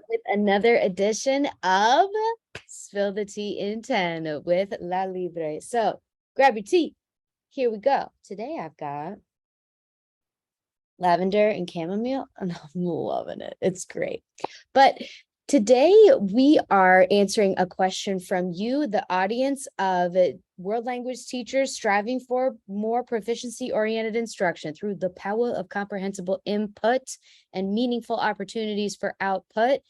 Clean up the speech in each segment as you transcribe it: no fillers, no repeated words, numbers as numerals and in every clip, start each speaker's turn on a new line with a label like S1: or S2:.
S1: with another edition of Spill the Tea in 10 with La Libre. So grab your tea. Here we go. Today I've got lavender and chamomile, and I'm loving it. It's great. But today we are answering a question from you, the audience of world language teachers striving for more proficiency-oriented instruction through the power of comprehensible input and meaningful opportunities for output.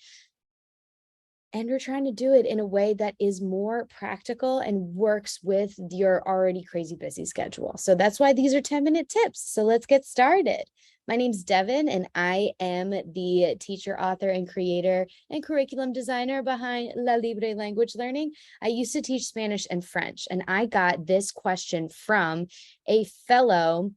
S1: And we're trying to do it in a way that is more practical and works with your already crazy busy schedule. So that's why these are 10-minute tips. So let's get started. My name's Devin, and I am the teacher, author, and creator and curriculum designer behind La Libre Language Learning. I used to teach Spanish and French, and I got this question from a fellow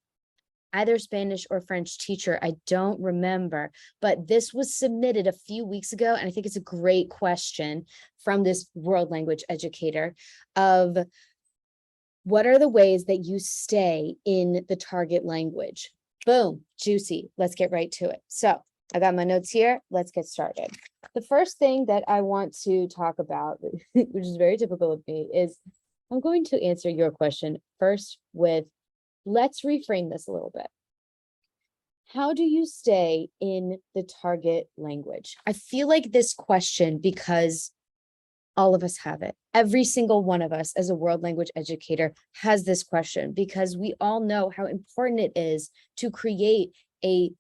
S1: either Spanish or French teacher. I don't remember, but this was submitted a few weeks ago. And I think it's a great question from this world language educator of what are the ways that you stay in the target language? Boom, juicy. Let's get right to it. So I got my notes here. Let's get started. The first thing that I want to talk about, which is very typical of me, is I'm going to answer your question first with, let's reframe this a little bit. How do you stay in the target language? I feel like this question because all of us have it. Every single one of us as a world language educator has this question because we all know how important it is to create a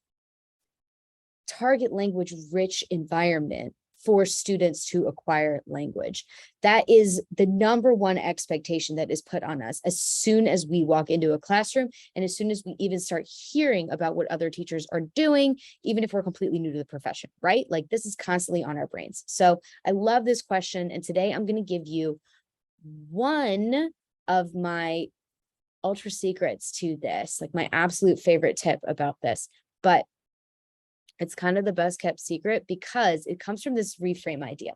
S1: target language rich environment for students to acquire language. That is the number one expectation that is put on us as soon as we walk into a classroom and as soon as we even start hearing about what other teachers are doing, even if we're completely new to the profession, right? Like this is constantly on our brains. So I love this question. And today I'm going to give you one of my ultra secrets to this, like my absolute favorite tip about this, but it's kind of the best kept secret because it comes from this reframe idea.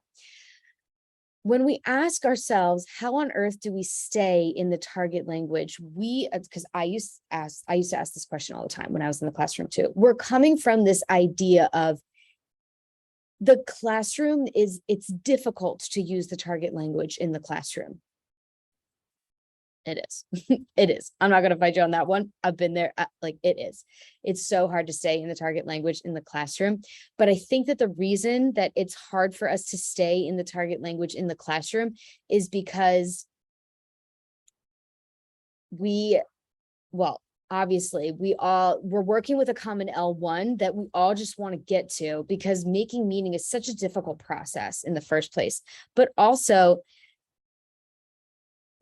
S1: When we ask ourselves, how on earth do we stay in the target language? Because I used to ask this question all the time when I was in the classroom too. We're coming from this idea of the classroom it's difficult to use the target language in the classroom. It is. It is. I'm not going to fight you on that one. I've been there. Like it is. It's so hard to stay in the target language in the classroom. But I think that the reason that it's hard for us to stay in the target language in the classroom is because obviously we're working with a common L1 that we all just want to get to because making meaning is such a difficult process in the first place. But also,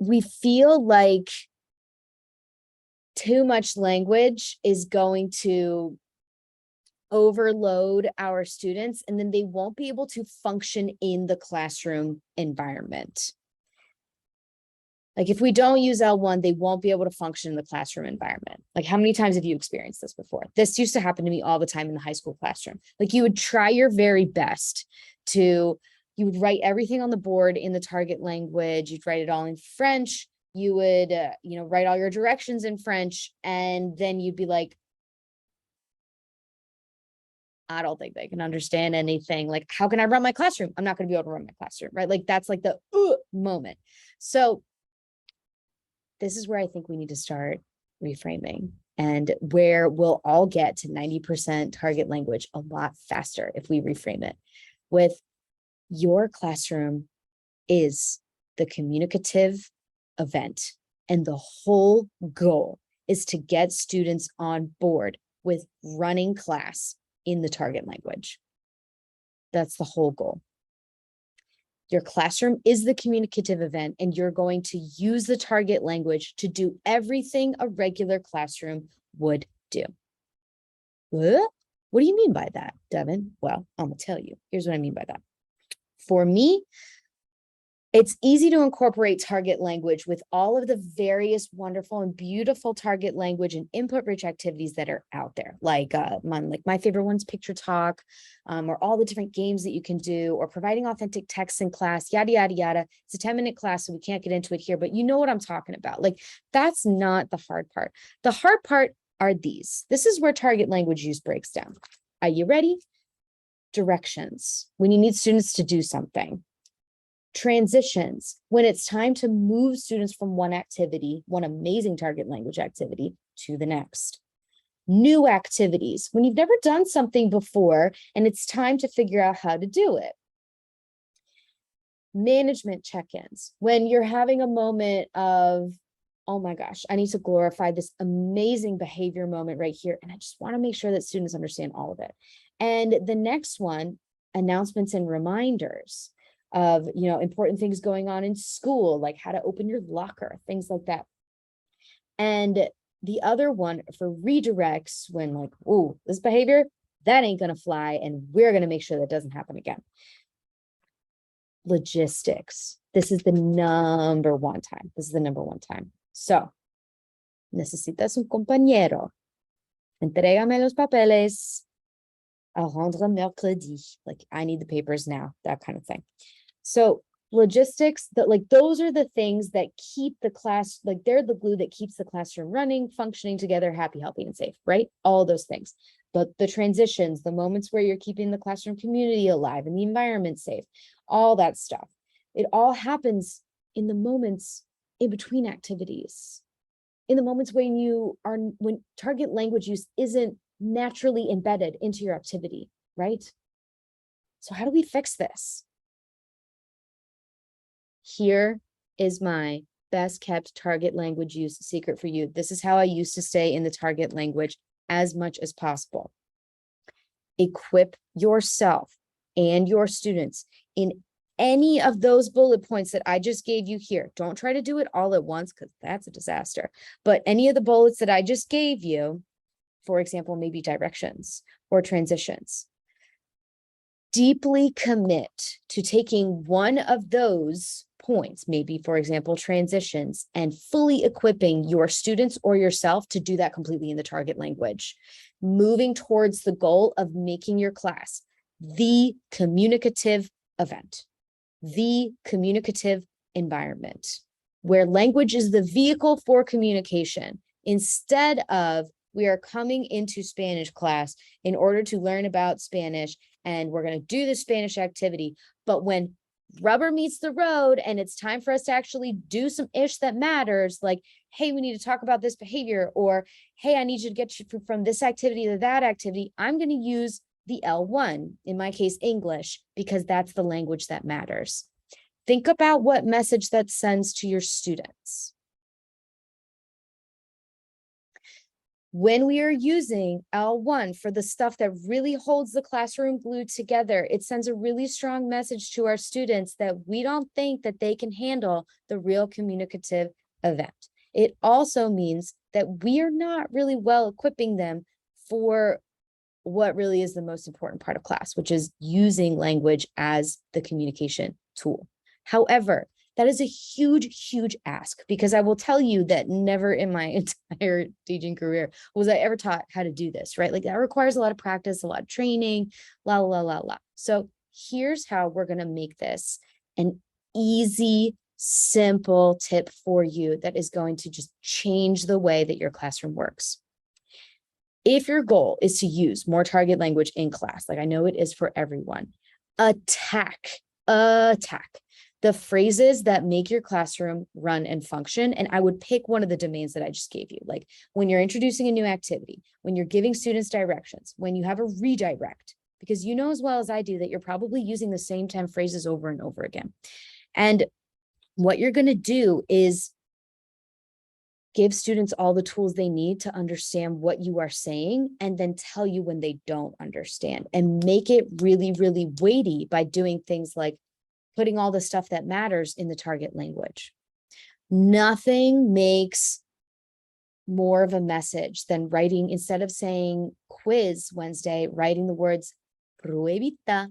S1: we feel like too much language is going to overload our students, and then they won't be able to function in the classroom environment. Like if we don't use L1, they won't be able to function in the classroom environment. Like how many times have you experienced this before? This used to happen to me all the time in the high school classroom. Like you would try your very best you would write everything on the board in the target language. You'd write it all in French. You would, write all your directions in French. And then you'd be like, I don't think they can understand anything. Like, how can I run my classroom? I'm not going to be able to run my classroom, right? Like, that's like the moment. So this is where I think we need to start reframing and where we'll all get to 90% target language a lot faster if we reframe it with your classroom is the communicative event, and the whole goal is to get students on board with running class in the target language. That's the whole goal. Your classroom is the communicative event, and you're going to use the target language to do everything a regular classroom would do. What do you mean by that, Devin? Well, I'm going to tell you. Here's what I mean by that. For me, it's easy to incorporate target language with all of the various wonderful and beautiful target language and input-rich activities that are out there. Like my favorite one's Picture Talk, or all the different games that you can do, or providing authentic texts in class, yada, yada, yada. It's a 10-minute class, so we can't get into it here, but you know what I'm talking about. Like, that's not the hard part. The hard part are these. This is where target language use breaks down. Are you ready? Directions, when you need students to do something. Transitions, when it's time to move students from one activity, one amazing target language activity, to the next. New activities, when you've never done something before and it's time to figure out how to do it. Management check-ins, when you're having a moment of, oh my gosh, I need to glorify this amazing behavior moment right here, and I just want to make sure that students understand all of it. And the next one, announcements and reminders of, important things going on in school, like how to open your locker, things like that. And the other one for redirects, when like, oh, this behavior, that ain't gonna fly, and we're gonna make sure that doesn't happen again. Logistics, this is the number one time. So, necesitas un compañero. Entrégame los papeles. À rendre mercredi. Like, I need the papers now, that kind of thing. So logistics, those are the things that keep the class, like they're the glue that keeps the classroom running, functioning together, happy, healthy, and safe, right? All those things. But the transitions, the moments where you're keeping the classroom community alive and the environment safe, all that stuff. It all happens in the moments in between activities, in the moments when target language use isn't naturally embedded into your activity, right? So how do we fix this? Here is my best kept target language use secret for you. This is how I used to stay in the target language as much as possible. Equip yourself and your students in any of those bullet points that I just gave you here. Don't try to do it all at once, because that's a disaster. But any of the bullets that I just gave you, for example, maybe directions or transitions, deeply commit to taking one of those points, maybe, for example, transitions, and fully equipping your students or yourself to do that completely in the target language, moving towards the goal of making your class the communicative event, the communicative environment, where language is the vehicle for communication, instead of we are coming into Spanish class in order to learn about Spanish, and we're going to do the Spanish activity. But when rubber meets the road and it's time for us to actually do some ish that matters, like, hey, we need to talk about this behavior, or hey, I need you to get you from this activity to that activity, I'm going to use the L1, in my case, English, because that's the language that matters. Think about what message that sends to your students. When we are using L1 for the stuff that really holds the classroom glued together, it sends a really strong message to our students that we don't think that they can handle the real communicative event. It also means that we are not really well equipping them for what really is the most important part of class, which is using language as the communication tool. However, that is a huge, huge ask, because I will tell you that never in my entire teaching career was I ever taught how to do this, right? Like, that requires a lot of practice, a lot of training, la. So here's how we're going to make this an easy, simple tip for you that is going to just change the way that your classroom works. If your goal is to use more target language in class, like I know it is for everyone, attack the phrases that make your classroom run and function. And I would pick one of the domains that I just gave you, like when you're introducing a new activity, when you're giving students directions, when you have a redirect, because you know as well as I do that you're probably using the same 10 phrases over and over again. And what you're going to do is give students all the tools they need to understand what you are saying, and then tell you when they don't understand, and make it really, really weighty by doing things like putting all the stuff that matters in the target language. Nothing makes more of a message than writing, instead of saying quiz Wednesday, writing the words pruebita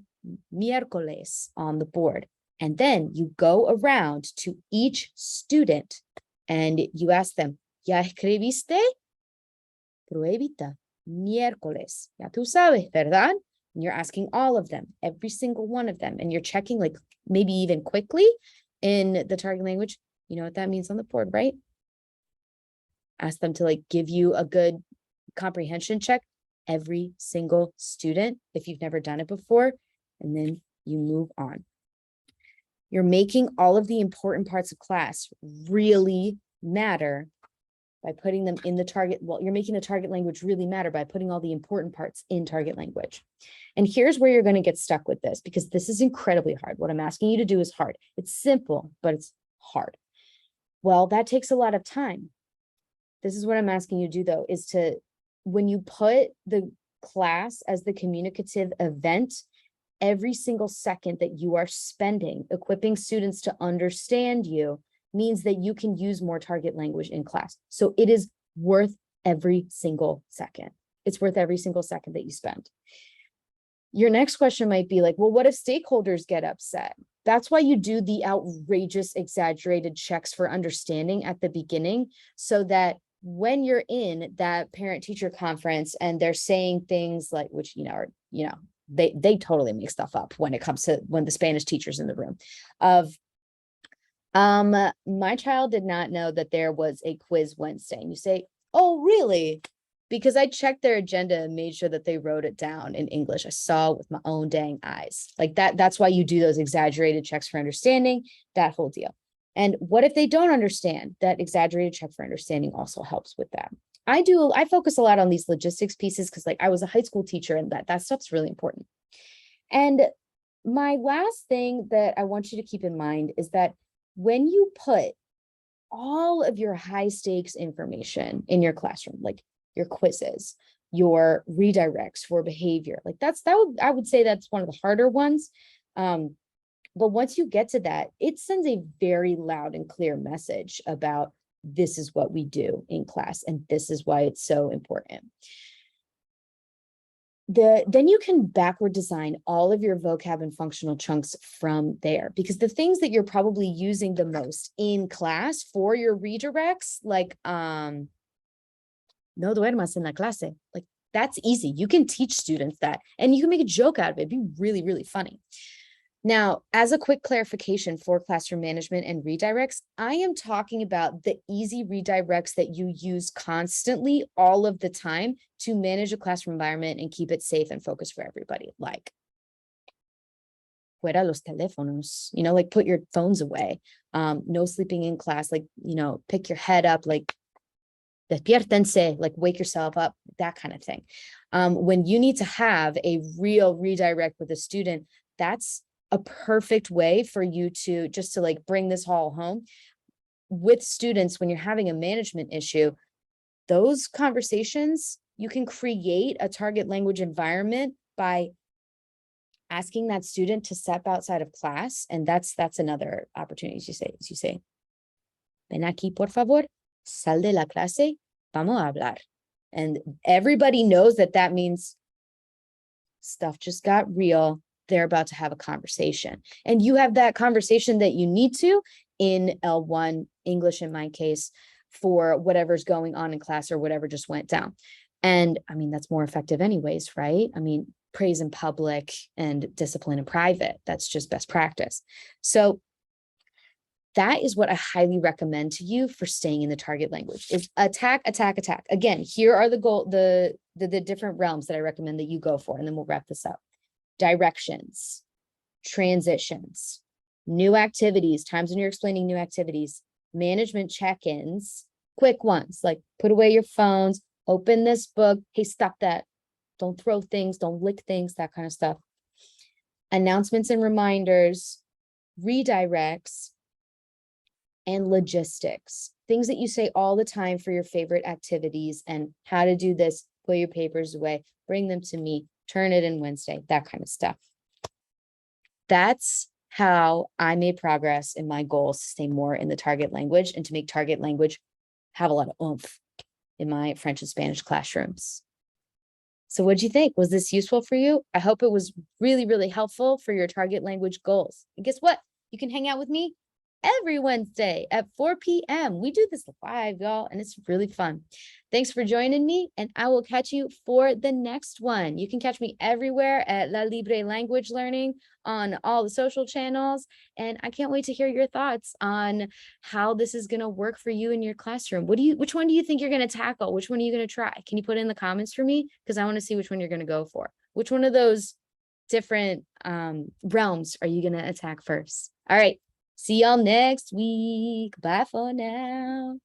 S1: miércoles on the board. And then you go around to each student and you ask them, ¿Ya escribiste? Pruebita miércoles. Ya tú sabes, ¿verdad? And you're asking all of them, every single one of them. And you're checking, like, maybe even quickly in the target language. You know what that means on the board, right? Ask them to, like, give you a good comprehension check every single student if you've never done it before, and then you move on. You're making all of the important parts of class really matter by putting them in the target. Well, you're making the target language really matter by putting all the important parts in target language. And here's where you're going to get stuck with this, because this is incredibly hard. What I'm asking you to do is hard. It's simple, but it's hard. Well, that takes a lot of time. This is what I'm asking you to do, though, is to, when you put the class as the communicative event, every single second that you are spending equipping students to understand you means that you can use more target language in class. So it is worth every single second. It's worth every single second that you spend. Your next question might be like, well, what if stakeholders get upset? That's why you do the outrageous, exaggerated checks for understanding at the beginning, so that when you're in that parent-teacher conference and they're saying things like, which, they totally make stuff up when it comes to when the Spanish teacher's in the room of, my child did not know that there was a quiz Wednesday. And you say, oh, really? Because I checked their agenda and made sure that they wrote it down in English. I saw with my own dang eyes. Like that. That's why you do those exaggerated checks for understanding, that whole deal. And what if they don't understand? That exaggerated check for understanding also helps with that. I focus a lot on these logistics pieces because, like, I was a high school teacher and that stuff's really important. And my last thing that I want you to keep in mind is that when you put all of your high stakes information in your classroom, like your quizzes, your redirects for behavior, like I would say that's one of the harder ones. But once you get to that, it sends a very loud and clear message about this is what we do in class, and this is why it's so important. Then you can backward design all of your vocab and functional chunks from there, because the things that you're probably using the most in class for your redirects, like, no duermas en la clase, like that's easy. You can teach students that, and you can make a joke out of it. It'd be really, really funny. Now, as a quick clarification for classroom management and redirects, I am talking about the easy redirects that you use constantly all of the time to manage a classroom environment and keep it safe and focused for everybody. Like, fuera los teléfonos, like put your phones away. No sleeping in class, like, pick your head up, like despiértense, like wake yourself up, that kind of thing. When you need to have a real redirect with a student, that's a perfect way for you to just to like bring this all home with students. When you're having a management issue, those conversations, you can create a target language environment by asking that student to step outside of class. And that's another opportunity. As you say, ven aquí, por favor, sal de la clase, vamos a hablar. And everybody knows that means stuff just got real. They're about to have a conversation, and you have that conversation that you need to in L1 English, in my case, for whatever's going on in class or whatever just went down. And I mean, that's more effective anyways, right? I mean, praise in public and discipline in private, that's just best practice. So that is what I highly recommend to you for staying in the target language, is attack, attack, attack. Again, here are the different realms that I recommend that you go for, and then we'll wrap this up. Directions, transitions, new activities, times when you're explaining new activities, management check-ins, quick ones, like put away your phones, open this book, hey, stop that, don't throw things, don't lick things, that kind of stuff. Announcements and reminders, redirects, and logistics, things that you say all the time for your favorite activities and how to do this, put your papers away, bring them to me, turn it in Wednesday, that kind of stuff. That's how I made progress in my goals to stay more in the target language and to make target language have a lot of oomph in my French and Spanish classrooms. So what do you think? Was this useful for you? I hope it was really, really helpful for your target language goals. And guess what? You can hang out with me every Wednesday at 4 p.m. We do this live, y'all, and it's really fun. Thanks for joining me, and I will catch you for the next one. You can catch me everywhere at La Libre Language Learning on all the social channels, and I can't wait to hear your thoughts on how this is going to work for you in your classroom. Which one do you think you're going to tackle? Which one are you going to try? Can you put it in the comments for me? Because I want to see which one you're going to go for. Which one of those different realms are you going to attack first? All right. See y'all next week. Bye for now.